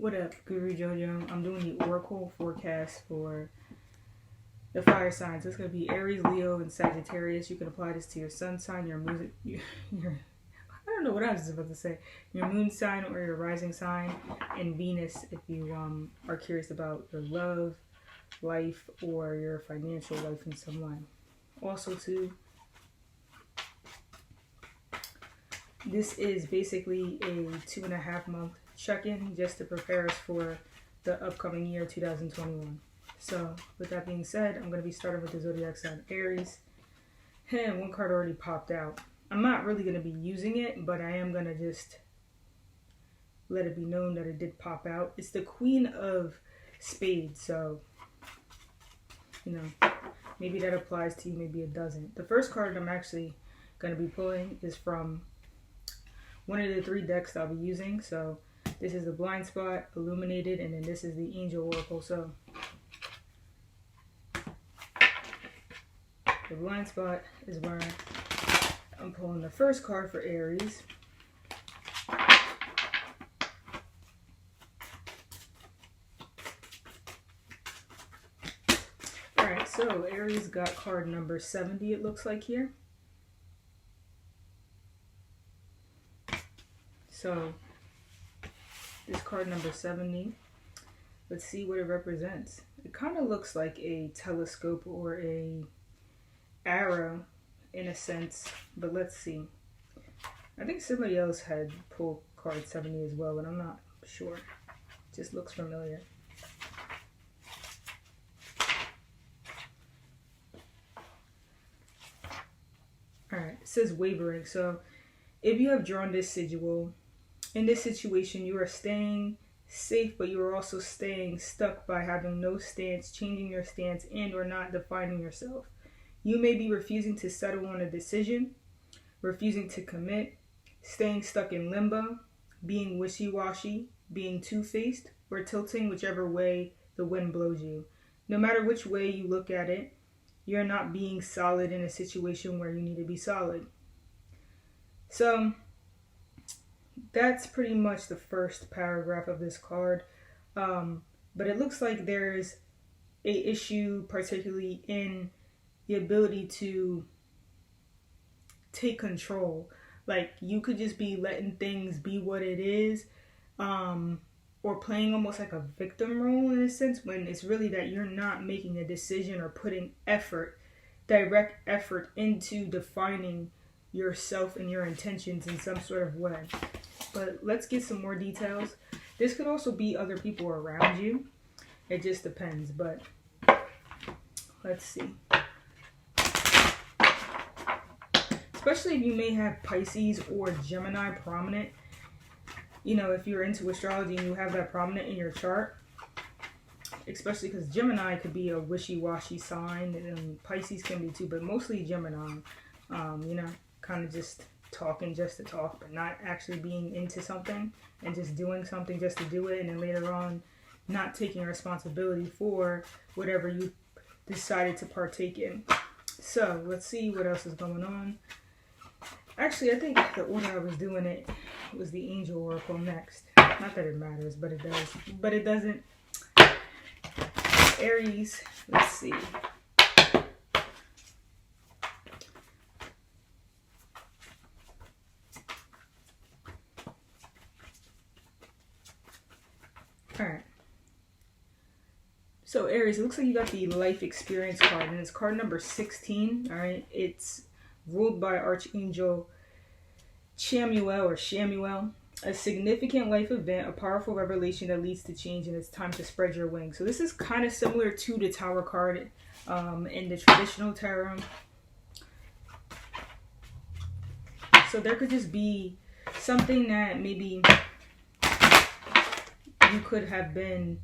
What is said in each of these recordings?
What up, Guru Jojo? I'm doing the Oracle forecast for the fire signs. It's going to be Aries, Leo, and Sagittarius. You can apply this to your sun sign, your moon, your I don't know what I was about to say. Your moon sign or your rising sign, and Venus if you are curious about your love life or your financial life in some way. Also, too, this is basically a 2.5 month check-in just to prepare us for the upcoming year 2021. So with that being said, I'm going to be starting with the zodiac sign Aries. And one card already popped out. I'm not really going to be using it, but I am going to just let it be known that it did pop out. It's the Queen of Spades, so you know, maybe that applies to you, maybe it doesn't. The first card I'm actually going to be pulling is from one of the 3 decks that I'll be using. So this is the Blind Spot, Illuminated, and then this is the Angel Oracle. So the Blind Spot is where I'm pulling the first card for Aries. Alright, so Aries got card number 70, it looks like here. So this card number 70, let's see what it represents. It kind of looks like a telescope or a arrow in a sense, but let's see. I think somebody else had pulled card 70 as well, but I'm not sure. It just looks familiar. Alright, it says wavering. So if you have drawn this sigil, in this situation, you are staying safe, but you are also staying stuck by having no stance, changing your stance, and or not defining yourself. You may be refusing to settle on a decision, refusing to commit, staying stuck in limbo, being wishy-washy, being two-faced, or tilting whichever way the wind blows you. No matter which way you look at it, you're not being solid in a situation where you need to be solid. So that's pretty much the first paragraph of this card. But it looks like there's a issue particularly in the ability to take control. Like you could just be letting things be what it is, or playing almost like a victim role in a sense, when it's really that you're not making a decision or putting effort, direct effort into defining yourself and your intentions in some sort of way. But let's get some more details. This could also be other people around you. It just depends, but let's see. Especially if you may have Pisces or Gemini prominent. You know, if you're into astrology and you have that prominent in your chart, especially because Gemini could be a wishy-washy sign, and Pisces can be too, but mostly Gemini, you know, kind of just talking just to talk, but not actually being into something and just doing something just to do it, and then later on not taking responsibility for whatever you decided to partake in. So let's see what else is going on. Actually, I think the order I was doing it was the Angel Oracle next. Not that it matters, but it does. But it doesn't. Aries, let's see. Alright. So Aries, it looks like you got the life experience card, and it's card number 16. Alright. It's ruled by Archangel Chamuel or Shamuel. A significant life event, a powerful revelation that leads to change, and it's time to spread your wings. So this is kind of similar to the Tower card in the traditional tarot. So there could just be something that maybe you could have been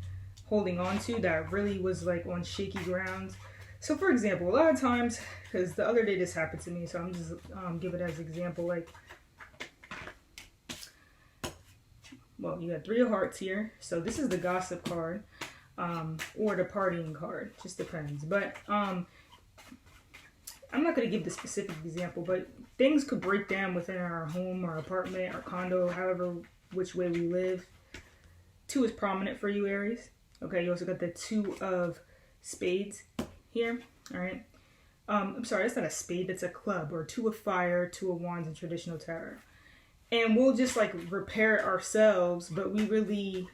holding on to that really was like on shaky ground. So for example, a lot of times, because the other day this happened to me, so I'm just give it as an example. Like, well, you got 3 of hearts here, so this is the gossip card, or the partying card, just depends. But I'm not going to give the specific example, but things could break down within our home or apartment or condo, however which way we live. 2 is prominent for you, Aries. Okay, you also got the 2 of spades here. All right. I'm sorry, that's not a spade, that's a club, or 2 of fire, 2 of wands in traditional tarot. And we'll just like repair it ourselves, but we really,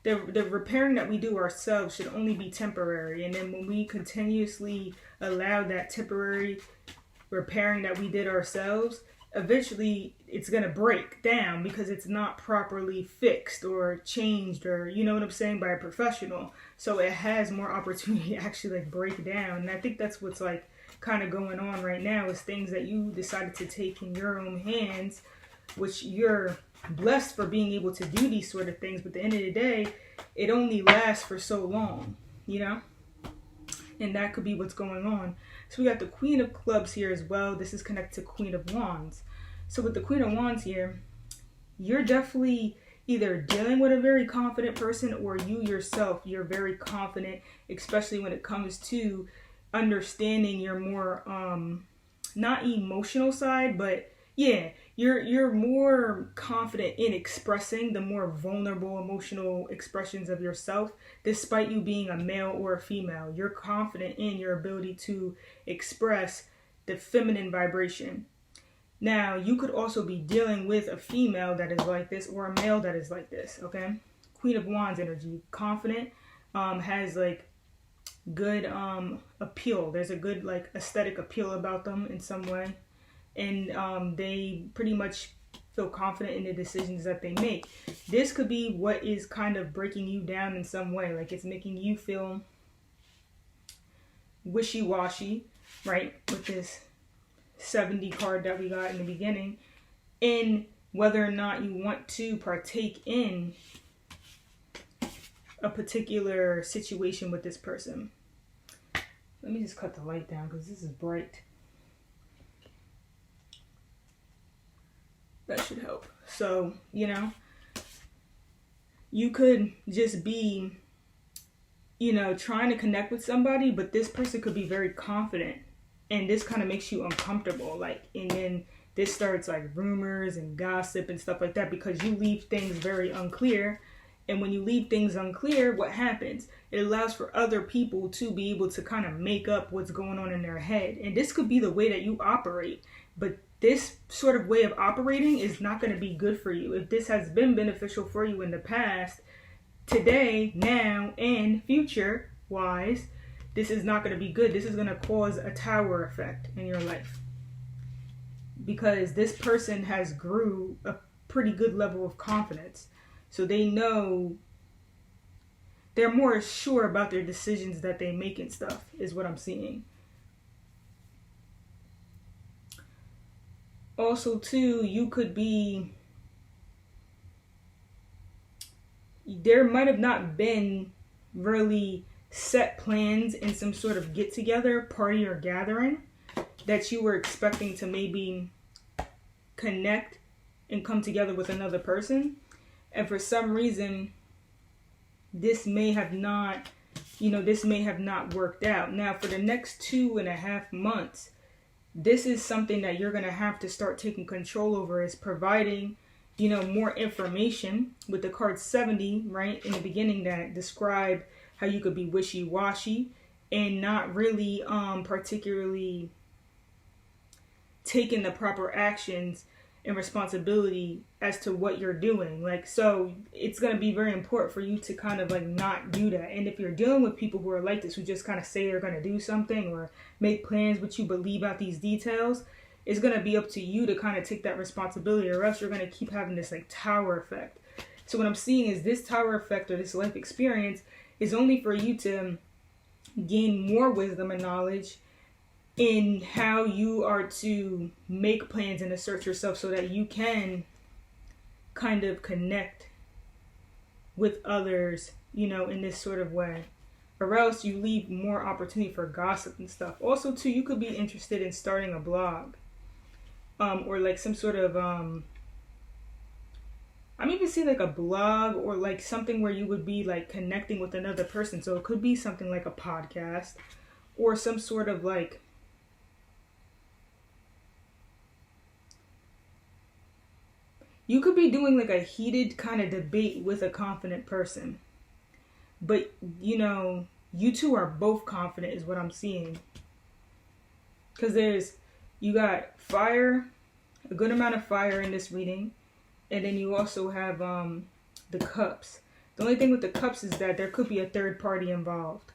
the repairing that we do ourselves should only be temporary. And then when we continuously allow that temporary repairing that we did ourselves, eventually it's going to break down because it's not properly fixed or changed, or you know what I'm saying, by a professional. So it has more opportunity to actually like break down. And I think that's what's like kind of going on right now, is things that you decided to take in your own hands, which you're blessed for being able to do these sort of things. But at the end of the day, it only lasts for so long, you know? And that could be what's going on. So we got the Queen of Clubs here as well. This is connected to Queen of Wands. So with the Queen of Wands here, you're definitely either dealing with a very confident person, or you yourself, you're very confident, especially when it comes to understanding your more, not emotional side, but yeah, you're more confident in expressing the more vulnerable emotional expressions of yourself, despite you being a male or a female. You're confident in your ability to express the feminine vibration. Now, you could also be dealing with a female that is like this, or a male that is like this, okay? Queen of Wands energy, confident, has like good appeal. There's a good like aesthetic appeal about them in some way. And they pretty much feel confident in the decisions that they make. This could be what is kind of breaking you down in some way. Like it's making you feel wishy-washy, right? With this 70 card that we got in the beginning, in whether or not you want to partake in a particular situation with this person. Let me just cut the light down because this is bright. That should help. So, you know, you could just be, you know, trying to connect with somebody, but this person could be very confident, and this kind of makes you uncomfortable. Like, and then this starts like rumors and gossip and stuff like that, because you leave things very unclear. And when you leave things unclear, what happens? It allows for other people to be able to kind of make up what's going on in their head. And this could be the way that you operate, but this sort of way of operating is not going to be good for you. If this has been beneficial for you in the past, today, now, and future wise, this is not going to be good. This is going to cause a tower effect in your life, because this person has grew a pretty good level of confidence. So they know, they're more sure about their decisions that they make and stuff, is what I'm seeing. Also, too, you could be, there might have not been really set plans in some sort of get-together, party, or gathering that you were expecting to maybe connect and come together with another person. And for some reason, this may have not, this may have not worked out. Now, for the next 2.5 months, this is something that you're going to have to start taking control over, is providing, more information with the card 70, right, in the beginning, that describe how you could be wishy-washy and not really particularly taking the proper actions and responsibility as to what you're doing. Like, so it's going to be very important for you to kind of like not do that. And if you're dealing with people who are like this, who just kind of say they're going to do something or make plans with you but leave out these details, it's going to be up to you to kind of take that responsibility, or else you're going to keep having this like tower effect. So what I'm seeing is this tower effect, or this life experience, is only for you to gain more wisdom and knowledge in how you are to make plans and assert yourself, so that you can kind of connect with others, in this sort of way. Or else you leave more opportunity for gossip and stuff. Also, too, you could be interested in starting a blog. Or like some sort of, I'm even seeing like a blog, or like something where you would be like connecting with another person. So it could be something like a podcast, or some sort of like, You could be doing like a heated kind of debate with a confident person. But, you know, you two are both confident is what I'm seeing. Because you got fire, a good amount of fire in this reading. And then you also have the cups. The only thing with the cups is that there could be a third party involved,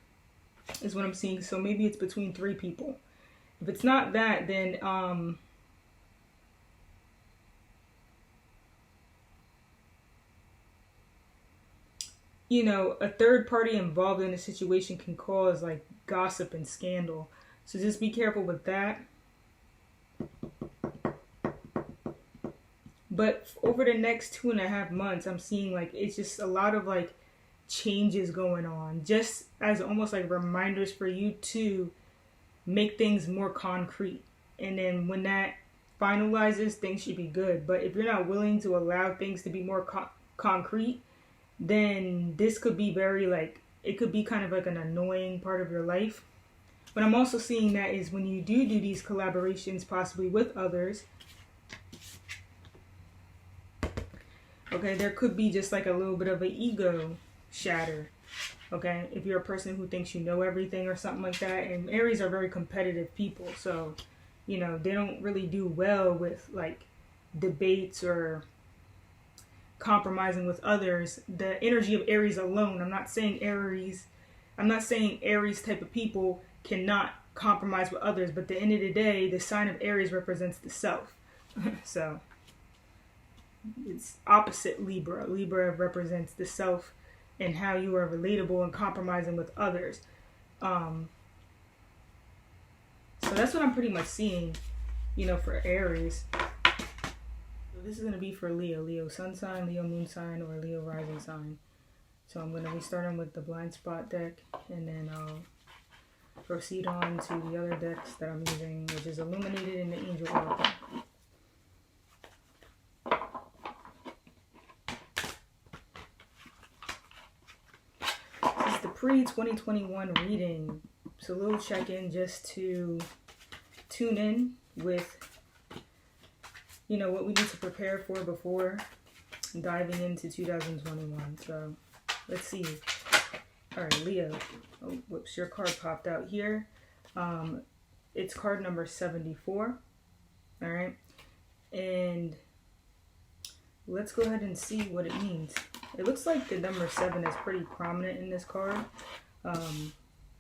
is what I'm seeing. So maybe it's between 3 people. If it's not that, then you know, a third party involved in a situation can cause like gossip and scandal. So just be careful with that. But over the next 2.5 months, I'm seeing like it's just a lot of like changes going on, just as almost like reminders for you to make things more concrete. And then when that finalizes, things should be good. But if you're not willing to allow things to be more concrete, then this could be very like, it could be kind of like an annoying part of your life. But I'm also seeing that is when you do these collaborations, possibly with others, okay, there could be just like a little bit of an ego shatter. Okay, if you're a person who thinks you know everything or something like that. And Aries are very competitive people, so you know they don't really do well with like debates or compromising with others. The energy of Aries alone, I'm not saying Aries type of people cannot compromise with others, but at the end of the day, the sign of Aries represents the self. So it's opposite Libra. Libra represents the self and how you are relatable and compromising with others. So that's what I'm pretty much seeing, you know, for Aries. So this is going to be for Leo sun sign, Leo moon sign, or Leo rising sign. So I'm going to be starting with the blind spot deck, and then I'll proceed on to the other decks that I'm using, which is illuminated in the Angel Oracle. This is the pre-2021 reading. So a little check-in just to tune in with, you know, what we need to prepare for before diving into 2021. So let's see. All right, Leo. Oh, whoops, your card popped out here. It's card number 74. All right. And let's go ahead and see what it means. It looks like the number 7 is pretty prominent in this card.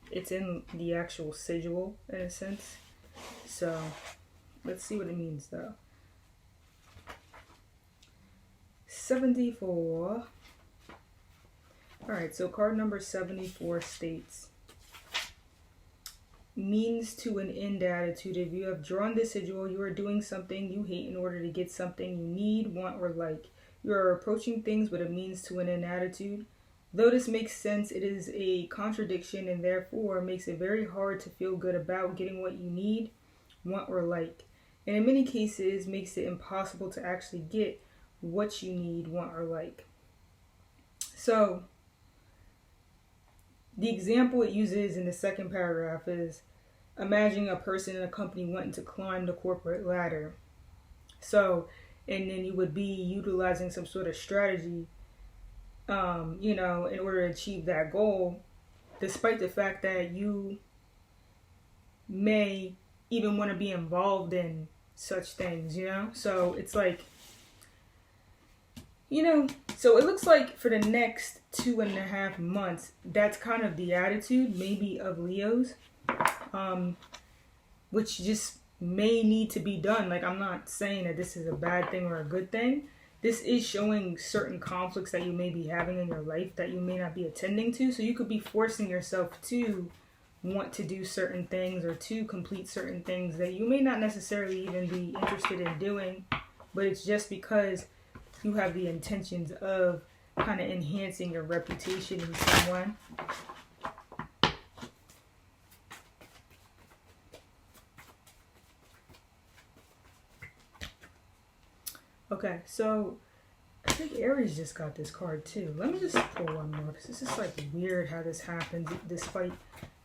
It's in the actual sigil in a sense. So let's see what it means though. 74. Alright, so card number 74 states, means to an end attitude. If you have drawn this sigil, you are doing something you hate in order to get something you need, want, or like. You are approaching things with a means to an end attitude. Though this makes sense, it is a contradiction and therefore makes it very hard to feel good about getting what you need, want, or like. And in many cases, makes it impossible to actually get what you need, want, or like. So the example it uses in the second paragraph is imagining a person in a company wanting to climb the corporate ladder. So, and then you would be utilizing some sort of strategy, you know, in order to achieve that goal, despite the fact that you may even want to be involved in such things, you know? So it's like, you know, so it looks like for the next 2.5 months, that's kind of the attitude maybe of Leos, which just may need to be done. Like, I'm not saying that this is a bad thing or a good thing. This is showing certain conflicts that you may be having in your life that you may not be attending to. So you could be forcing yourself to want to do certain things or to complete certain things that you may not necessarily even be interested in doing, but it's just because you have the intentions of kind of enhancing your reputation in some way. Okay, so I think Aries just got this card too. Let me just pull one more because this is like weird how this happens despite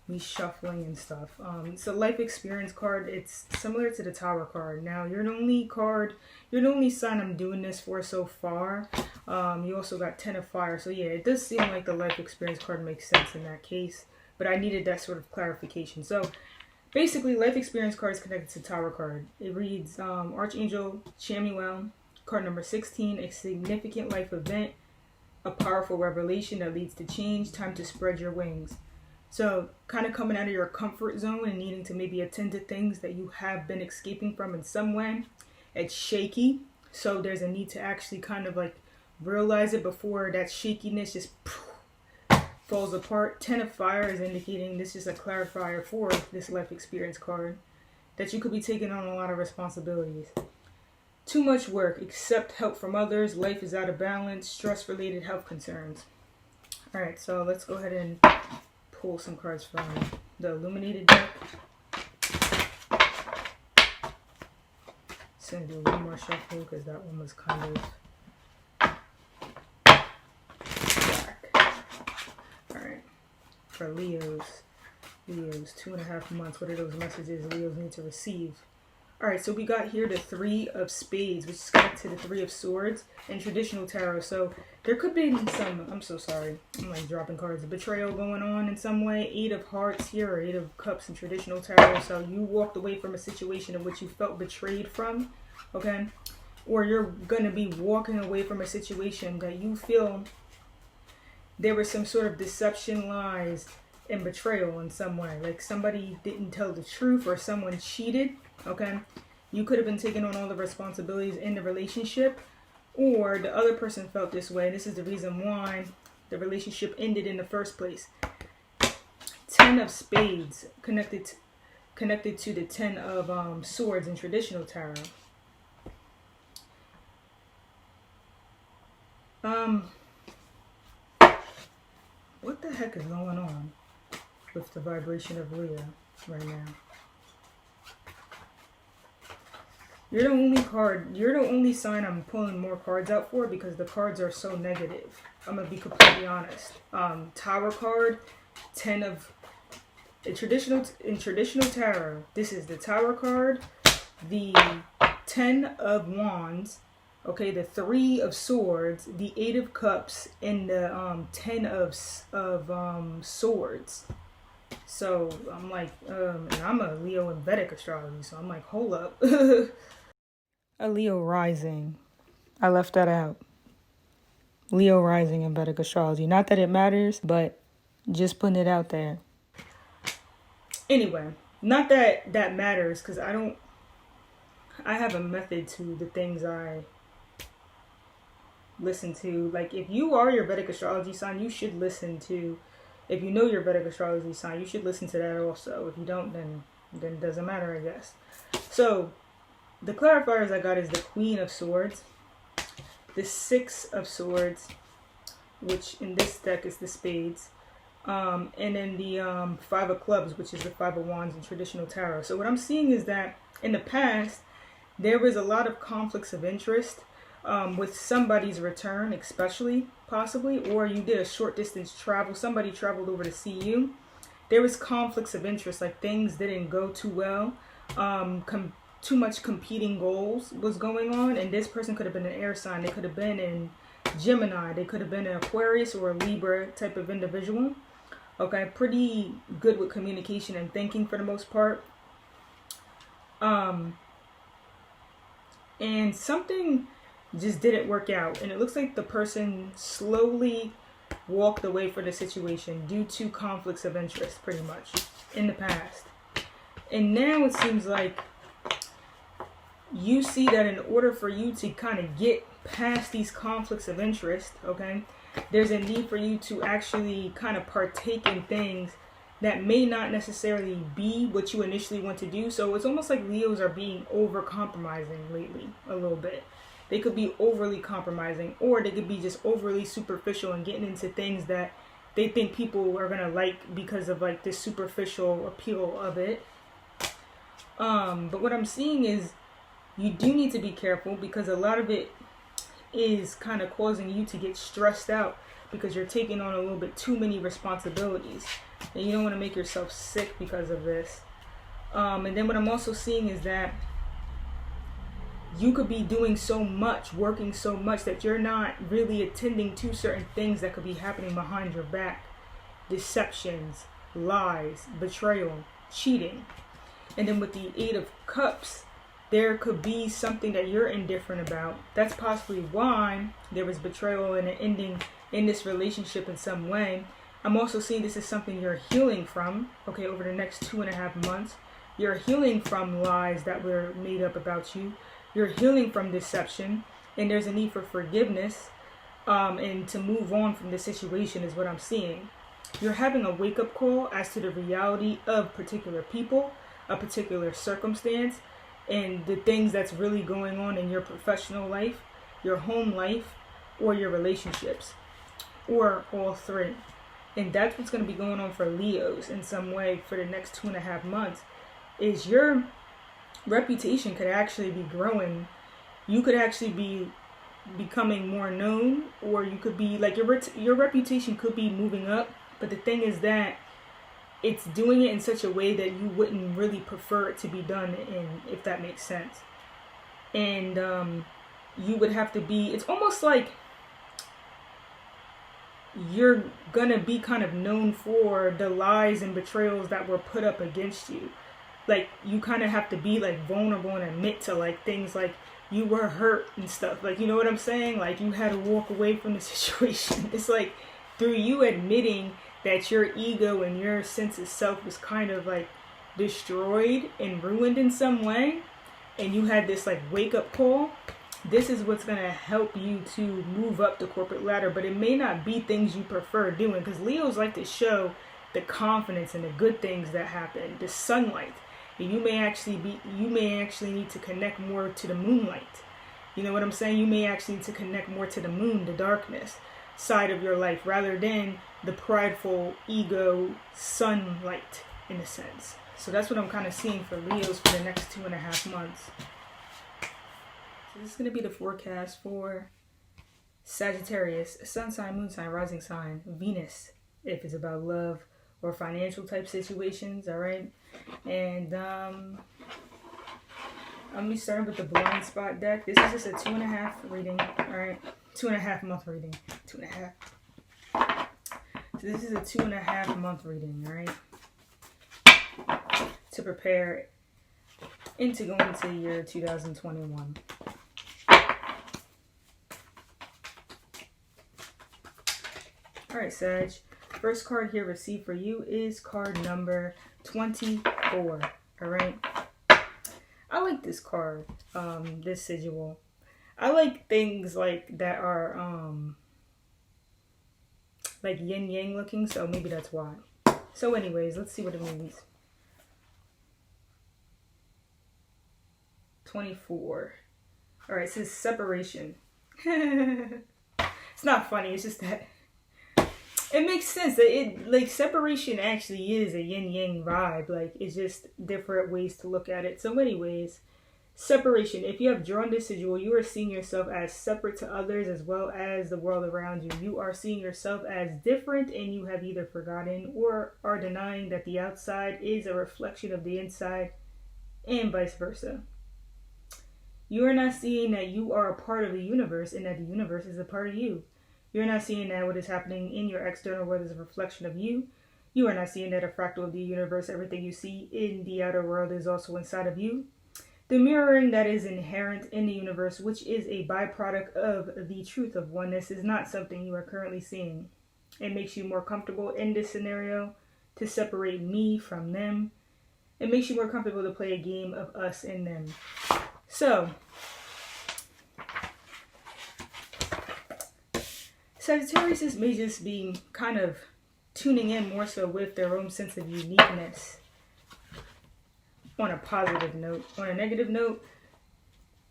me shuffling and stuff. It's a life experience card. It's similar to the Tower card. Now, you're the only sign I'm doing this for so far. You also got 10 of Fire. So yeah, it does seem like the life experience card makes sense in that case. But I needed that sort of clarification. So basically, life experience card is connected to Tower card. It reads Archangel Chamuel, card number 16, a significant life event, a powerful revelation that leads to change, time to spread your wings. So kind of coming out of your comfort zone and needing to maybe attend to things that you have been escaping from in some way. It's shaky. So there's a need to actually kind of like realize it before that shakiness just falls apart. 10 of Fire is indicating this is a clarifier for this life experience card, that you could be taking on a lot of responsibilities. Too much work, accept help from others, life is out of balance, stress-related health concerns. Alright, so let's go ahead and pull some cards from the illuminated deck. Just gonna do one more shuffle because that one was kind of black. Alright, for Leos, 2.5 months, what are those messages Leos need to receive? Alright, so we got here the 3 of Spades, which is connected to the 3 of Swords in traditional tarot. So there could be some, I'm so sorry, I'm like dropping cards, betrayal going on in some way. 8 of Hearts here, or 8 of Cups in traditional tarot. So you walked away from a situation in which you felt betrayed from, okay? Or you're going to be walking away from a situation that you feel there was some sort of deception, lies, and betrayal in some way. Like somebody didn't tell the truth or someone cheated. Okay, you could have been taking on all the responsibilities in the relationship, or the other person felt this way. This is the reason why the relationship ended in the first place. 10 of Spades connected to the 10 of Swords in traditional tarot. What the heck is going on with the vibration of Leo right now? You're the only sign I'm pulling more cards out for because the cards are so negative. I'm going to be completely honest. Tower card, 10 of... In traditional tarot, this is the Tower card, the 10 of Wands, okay, the 3 of Swords, the 8 of Cups, and the 10 of Swords. So I'm like, and I'm a Leo in Vedic astrology, so I'm like, hold up. A Leo rising. I left that out. Leo rising in Vedic astrology. Not that it matters, but just putting it out there. Anyway, not that that matters, because I have a method to the things I listen to. Like, if you are your Vedic astrology sign, you should listen to, if you know your Vedic astrology sign, you should listen to that also. If you don't, then it doesn't matter, I guess. So, the clarifiers I got is the Queen of Swords, the 6 of Swords, which in this deck is the Spades, and then the 5 of Clubs, which is the 5 of Wands in traditional tarot. So what I'm seeing is that in the past, there was a lot of conflicts of interest with somebody's return, especially, possibly, or you did a short distance travel, somebody traveled over to see you. There was conflicts of interest, like things didn't go too well, too much competing goals was going on, and this person could have been an air sign. They could have been in Gemini. They could have been an Aquarius or a Libra type of individual. Okay, pretty good with communication and thinking for the most part. And something just didn't work out, and it looks like the person slowly walked away from the situation due to conflicts of interest, pretty much, in the past. And now it seems like you see that in order for you to kind of get past these conflicts of interest, okay, there's a need for you to actually kind of partake in things that may not necessarily be what you initially want to do. So it's almost like Leos are being over compromising lately a little bit. They could be overly compromising, or they could be just overly superficial and getting into things that they think people are gonna like because of like this superficial appeal of it. But what I'm seeing is you do need to be careful, because a lot of it is kind of causing you to get stressed out because you're taking on a little bit too many responsibilities. And you don't want to make yourself sick because of this. And then what I'm also seeing is that you could be doing so much, working so much, that you're not really attending to certain things that could be happening behind your back. Deceptions, lies, betrayal, cheating. And then with the Eight of Cups, there could be something that you're indifferent about. That's possibly why there was betrayal and an ending in this relationship in some way. I'm also seeing this is something you're healing from, okay, over the next 2.5 months. You're healing from lies that were made up about you. You're healing from deception, and there's a need for forgiveness and to move on from the situation is what I'm seeing. You're having a wake-up call as to the reality of particular people, a particular circumstance, and the things that's really going on in your professional life, your home life, or your relationships, or all three. And that's what's going to be going on for Leos in some way for the next 2.5 months, is your reputation could actually be growing. You could actually be becoming more known, or you could be like your reputation could be moving up. But the thing is that it's doing it in such a way that you wouldn't really prefer it to be done in, if that makes sense. And you would have to be, it's almost like you're gonna be kind of known for the lies and betrayals that were put up against you. Like, you kind of have to be like vulnerable and admit to like things like you were hurt and stuff. Like, you know what I'm saying? Like, you had to walk away from the situation. It's like through you admitting that your ego and your sense of self was kind of like destroyed and ruined in some way, and you had this like wake up call. This is what's going to help you to move up the corporate ladder, but it may not be things you prefer doing, because Leos like to show the confidence and the good things that happen, the sunlight. And you may actually need to connect more to the moonlight. You know what I'm saying? You may actually need to connect more to the moon, the darkness side of your life, rather than the prideful ego sunlight, in a sense. So that's what I'm kind of seeing for Leos for the next 2.5 months. So this is going to be the forecast for Sagittarius, sun sign, moon sign, rising sign, Venus, if it's about love or financial type situations, all right? And I'm going to be starting with the blind spot deck. This is just a 2.5 reading, all right? 2.5 month reading. 2.5. So this is a 2.5 month reading, all right? To prepare into going into the year 2021. All right, Sag. First card here received for you is card number 24. All right. I like this card, this sigil. I like things like that are like yin yang looking, so maybe that's why. So anyways, let's see what it means. 24. All right, it says separation. It's not funny, it's just that it makes sense that it, like, separation actually is a yin yang vibe. Like, it's just different ways to look at it. So anyways, separation. If you have drawn this sigil, you are seeing yourself as separate to others as well as the world around you. You are seeing yourself as different, and you have either forgotten or are denying that the outside is a reflection of the inside, and vice versa. You are not seeing that you are a part of the universe and that the universe is a part of you. You're not seeing that what is happening in your external world is a reflection of you. You are not seeing that a fractal of the universe, everything you see in the outer world is also inside of you. The mirroring that is inherent in the universe, which is a byproduct of the truth of oneness, is not something you are currently seeing. It makes you more comfortable in this scenario to separate me from them. It makes you more comfortable to play a game of us and them. So, Sagittarius may just be kind of tuning in more so with their own sense of uniqueness on a positive note. On a negative note,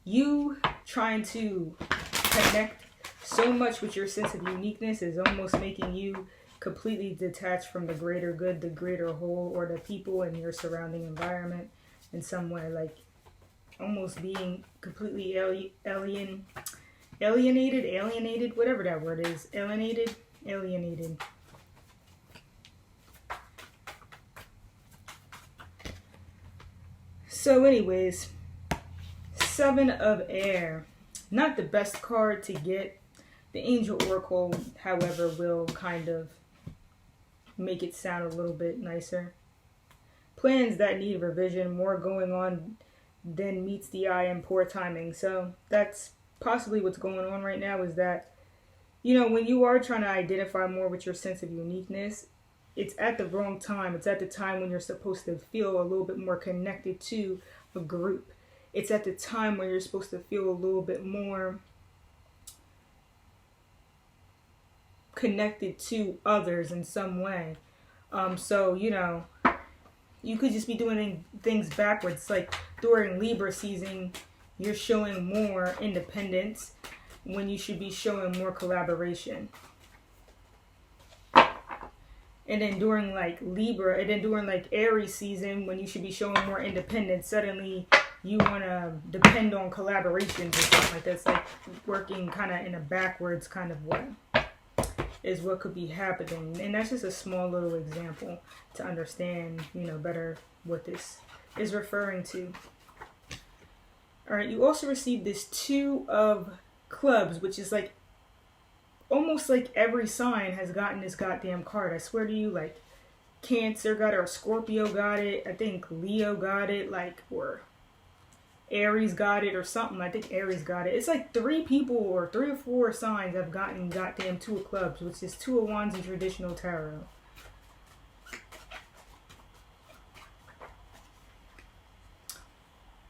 you trying to connect so much with your sense of uniqueness is almost making you completely detached from the greater good, the greater whole, or the people in your surrounding environment in some way, like almost being completely alienated, whatever that word is, alienated, alienated. So anyways, 7 of Air. Not the best card to get. The Angel Oracle, however, will kind of make it sound a little bit nicer. Plans that need revision, more going on than meets the eye, and poor timing. So that's possibly what's going on right now, is that, you know, when you are trying to identify more with your sense of uniqueness, it's at the wrong time. It's at the time when you're supposed to feel a little bit more connected to a group. It's at the time when you're supposed to feel a little bit more connected to others in some way. So, you know, you could just be doing things backwards. Like during Libra season, you're showing more independence when you should be showing more collaboration. And then during like Libra, and then during like Aries season, when you should be showing more independence, suddenly you want to depend on collaborations or something like that. It's like working kind of in a backwards kind of way is what could be happening. And that's just a small little example to understand, you know, better what this is referring to. All right, you also received this 2 of Clubs, which is like almost like every sign has gotten this goddamn card. I swear to you, like Cancer got it, or Scorpio got it. I think Leo got it, like, or Aries got it or something. I think Aries got it. It's like 3 people or 3 or 4 signs have gotten goddamn 2 of Clubs, which is 2 of Wands in traditional tarot.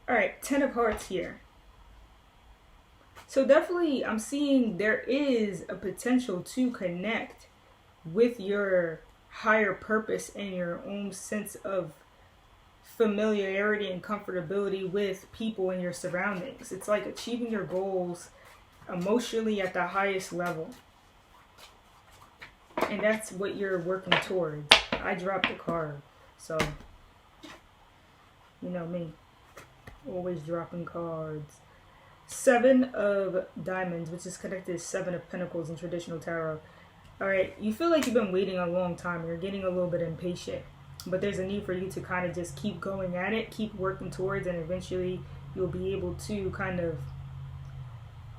Alright, 10 of Hearts here. So definitely I'm seeing there is a potential to connect with your higher purpose and your own sense of familiarity and comfortability with people in your surroundings. It's like achieving your goals emotionally at the highest level. And that's what you're working towards. I dropped the card, so you know me. Always dropping cards. 7 of Diamonds, which is connected to 7 of Pentacles in traditional tarot. Alright, you feel like you've been waiting a long time. You're getting a little bit impatient. But there's a need for you to kind of just keep going at it, keep working towards, and eventually you'll be able to kind of,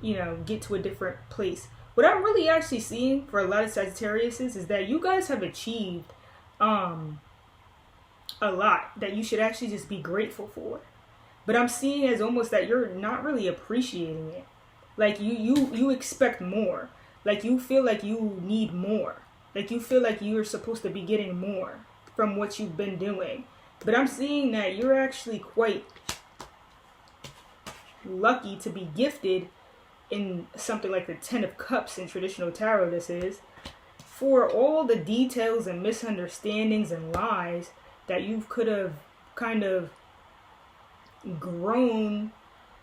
you know, get to a different place. What I'm really actually seeing for a lot of Sagittariuses is that you guys have achieved a lot that you should actually just be grateful for. But I'm seeing as almost that you're not really appreciating it. Like you expect more. Like you feel like you need more. Like you feel like you're supposed to be getting more from what you've been doing. But I'm seeing that you're actually quite lucky to be gifted in something like the 10 of Cups in traditional tarot, this is, for all the details and misunderstandings and lies that you could have kind of grown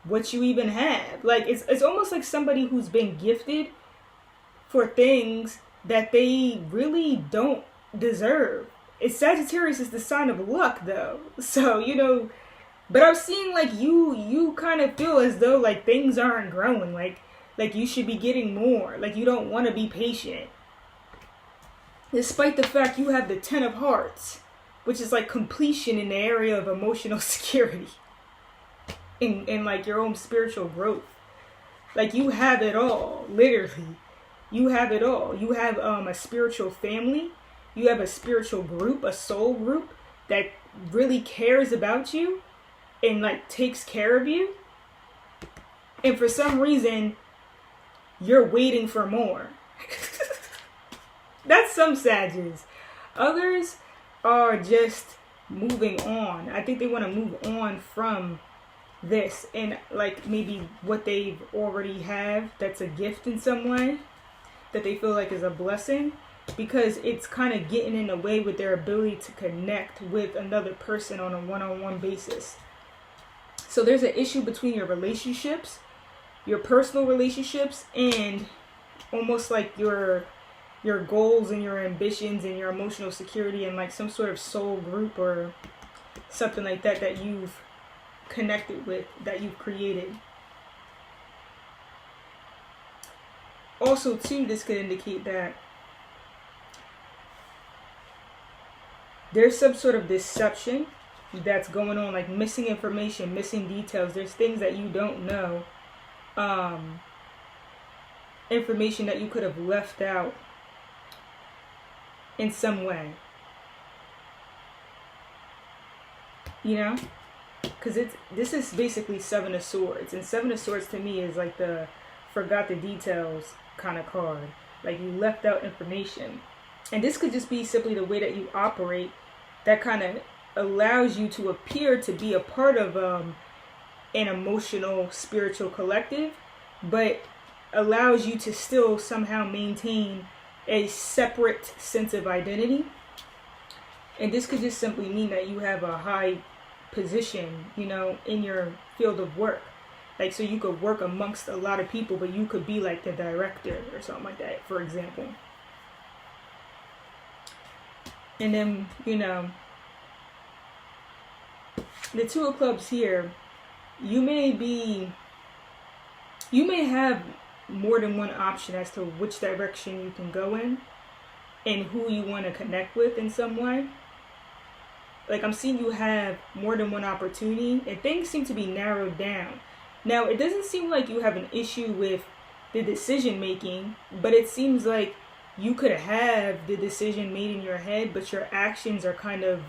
what you even have. Like it's almost like somebody who's been gifted for things that they really don't deserve. It's Sagittarius is the sign of luck though. So, you know, but I'm seeing like you kind of feel as though like things aren't growing, like you should be getting more, like you don't want to be patient. Despite the fact you have the 10 of Hearts, which is like completion in the area of emotional security. In like your own spiritual growth. Like you have it all, literally. You have it all. You have a spiritual family. You have a spiritual group, a soul group that really cares about you and like takes care of you. And for some reason, you're waiting for more. That's some Sagittarius. Others are just moving on. I think they want to move on from this and like maybe what they already have that's a gift in some way that they feel like is a blessing, because it's kind of getting in the way with their ability to connect with another person on a one-on-one basis. So there's an issue between your relationships, your personal relationships, and almost like your goals and your ambitions and your emotional security and like some sort of soul group or something like that that you've connected with, that you've created. Also too, this could indicate that there's some sort of deception that's going on, like missing information, missing details. There's things that you don't know, information that you could have left out in some way, you know, because this is basically Seven of Swords, and Seven of Swords to me is like the forgot the details kind of card. Like you left out information, and this could just be simply the way that you operate that kind of allows you to appear to be a part of an emotional spiritual collective, but allows you to still somehow maintain a separate sense of identity. And this could just simply mean that you have a high position, you know, in your field of work. Like, so you could work amongst a lot of people, but you could be like the director or something like that, for example. And then, you know, the Two of Clubs here, you may have more than one option as to which direction you can go in and who you want to connect with in some way. Like, I'm seeing you have more than one opportunity, and things seem to be narrowed down. Now, it doesn't seem like you have an issue with the decision making, but it seems like you could have the decision made in your head, but your actions are kind of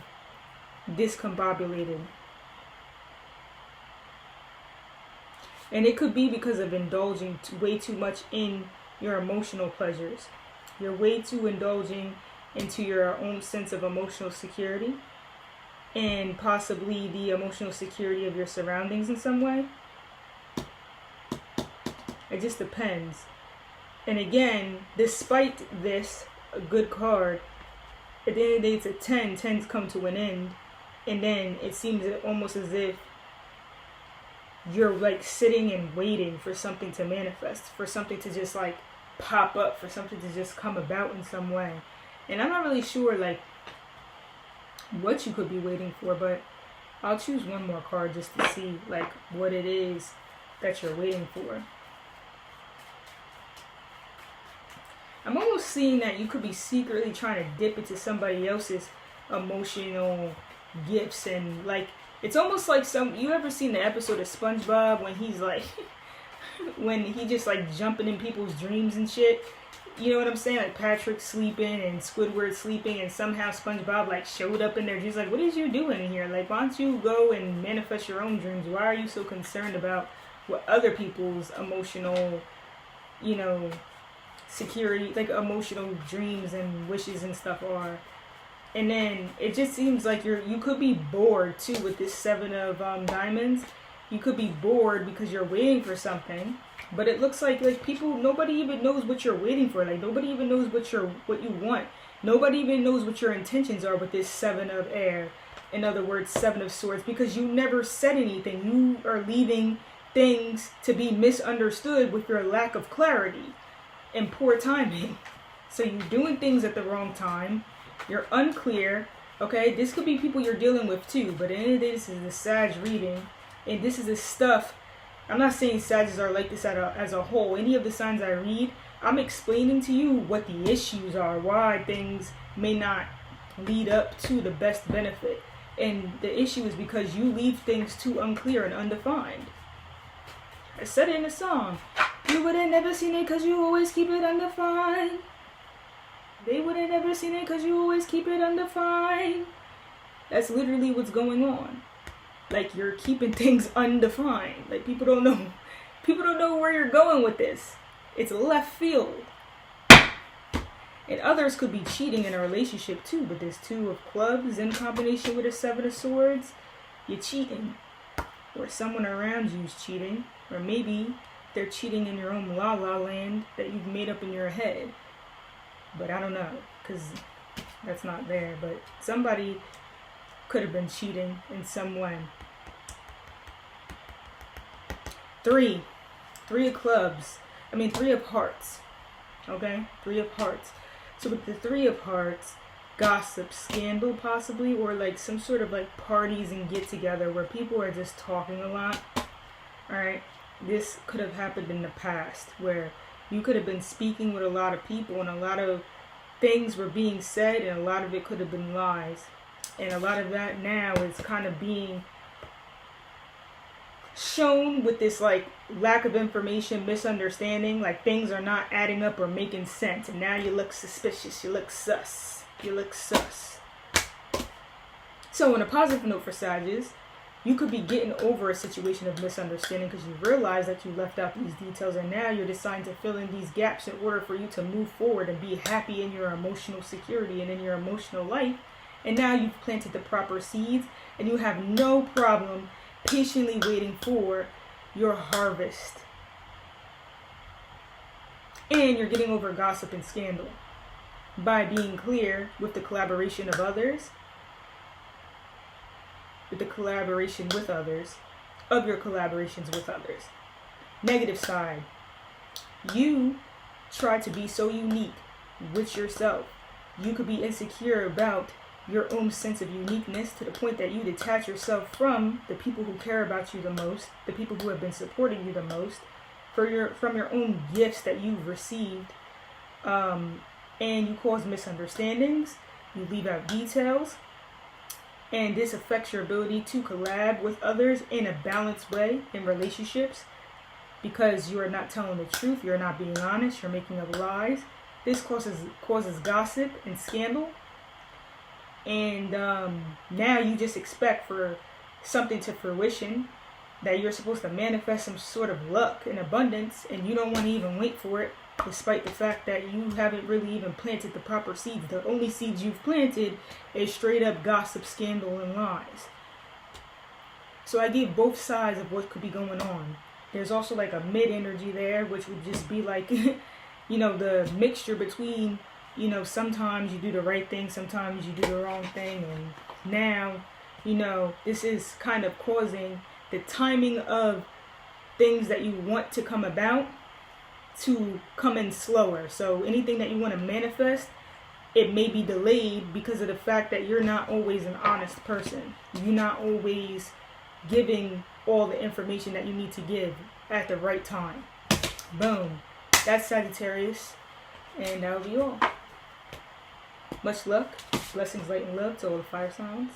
discombobulated. And it could be because of indulging way too much in your emotional pleasures. You're way too indulging into your own sense of emotional security and possibly the emotional security of your surroundings in some way. It just depends. And again, despite this, a good card, at the end of the day, it's a 10. 10s come to an end. And then it seems almost as if you're like sitting and waiting for something to manifest, for something to just like pop up, for something to just come about in some way. And I'm not really sure like what you could be waiting for, but I'll choose one more card just to see like what it is that you're waiting for. I'm almost seeing that you could be secretly trying to dip into somebody else's emotional gifts, and like it's almost like you ever seen the episode of SpongeBob when he's like when he just like jumping in people's dreams and shit, you know what I'm saying? Like Patrick sleeping and Squidward sleeping, and somehow SpongeBob like showed up in their dreams. Like, what is you doing in here? Like, why don't you go and manifest your own dreams? Why are you so concerned about what other people's emotional, you know, security, like emotional dreams and wishes and stuff are? And then it just seems like you could be bored too with this Seven of Diamonds. You could be bored because you're waiting for something, but it looks like people, nobody even knows what you're waiting for. Like nobody even knows what you want. Nobody even knows what your intentions are with this Seven of Air. In other words, Seven of Swords, because you never said anything. You are leaving things to be misunderstood with your lack of clarity and poor timing. So you're doing things at the wrong time. You're unclear. Okay, this could be people you're dealing with too, but at the end of the day, this is the Sag reading, and this is the stuff. I'm not saying Sagittarius are like this as a whole. Any of the signs I read, I'm explaining to you what the issues are, why things may not lead up to the best benefit. And the issue is because you leave things too unclear and undefined. I said it in a song. You would have never seen it because you always keep it undefined. They would have never seen it because you always keep it undefined. That's literally what's going on. Like, you're keeping things undefined. Like, people don't know. People don't know where you're going with this. It's left field. And others could be cheating in a relationship too, but there's Two of Clubs in combination with a Seven of Swords. You're cheating. Or someone around you is cheating. Or maybe they're cheating in your own la-la land that you've made up in your head. But I don't know, because that's not there. But somebody could have been cheating in some way. Three of Clubs. I mean, Three of Hearts. Okay? Three of Hearts. So with the Three of Hearts, gossip, scandal possibly, or like some sort of like parties and get together where people are just talking a lot. Alright? This could have happened in the past where you could have been speaking with a lot of people and a lot of things were being said and a lot of it could have been lies. And a lot of that now is kind of being shown with this like lack of information, misunderstanding, like things are not adding up or making sense, and now you look suspicious, you look sus. So on a positive note for Sagittarius, you could be getting over a situation of misunderstanding because you realize that you left out these details, and now you're deciding to fill in these gaps in order for you to move forward and be happy in your emotional security and in your emotional life. And now you've planted the proper seeds, and you have no problem patiently waiting for your harvest. And you're getting over gossip and scandal by being clear with the collaboration of others, with the collaboration with others, of your collaborations with others. Negative side, you try to be so unique with yourself. You could be insecure about your own sense of uniqueness to the point that you detach yourself from the people who care about you the most, the people who have been supporting you the most, from your own gifts that you've received, and you cause misunderstandings, you leave out details, and this affects your ability to collab with others in a balanced way in relationships because you are not telling the truth, you're not being honest, you're making up lies. This causes gossip and scandal. And now you just expect for something to fruition, that you're supposed to manifest some sort of luck and abundance, and you don't want to even wait for it, despite the fact that you haven't really even planted the proper seeds. The only seeds you've planted is straight up gossip, scandal, and lies. So I gave both sides of what could be going on. There's also like a mid energy there, which would just be like, the mixture between, sometimes you do the right thing, sometimes you do the wrong thing. And now, this is kind of causing the timing of things that you want to come about to come in slower. So anything that you want to manifest, it may be delayed because of the fact that you're not always an honest person. You're not always giving all the information that you need to give at the right time. Boom. That's Sagittarius. And that'll be all. Much luck. Blessings, light, and love to all the fire signs.